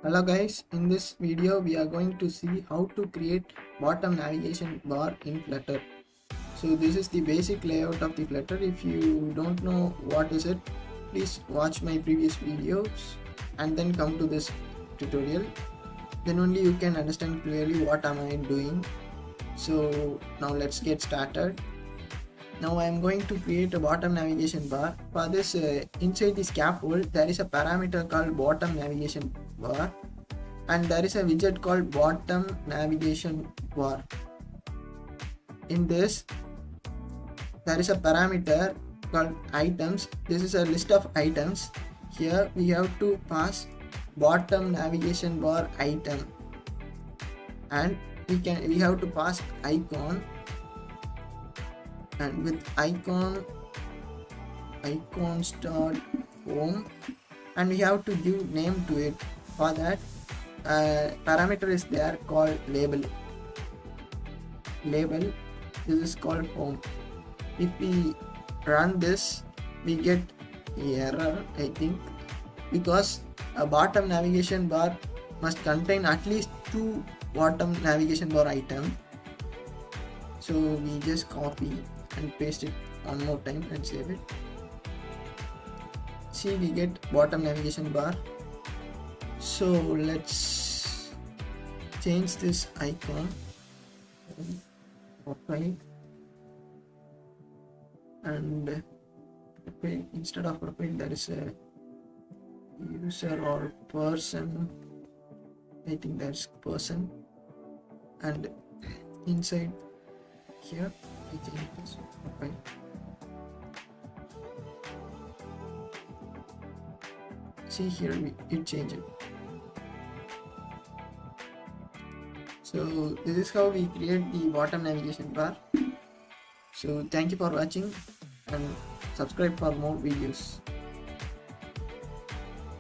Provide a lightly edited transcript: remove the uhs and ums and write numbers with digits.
Hello guys, in this video we are going to see how to create bottom navigation bar in Flutter. So this is the basic layout of the Flutter. If you don't know what is it, please watch my previous videos and then come to this tutorial. Then only you can understand clearly what am I doing. So now let's get started. Now I am going to create a bottom navigation bar. For this, inside the scaffold there is a parameter called bottom navigation bar, and there is a widget called bottom navigation bar. In this there is a parameter called items. This is a list of items. Here we have to pass bottom navigation bar item, and we have to pass icon, and with icon start home, and we have to give name to it. For that, parameter is there called label. This is called home. If we run this, we get error, I think, because a bottom navigation bar must contain at least 2 bottom navigation bar item. So we just copy and paste it one more time and save it. See, we get bottom navigation bar. So let's change this icon. Profile, and instead of profile there is a user or person. I think that's person, and inside here I change this profile. See, here it changed it. So this is how we create the bottom navigation bar. So thank you for watching and subscribe for more videos.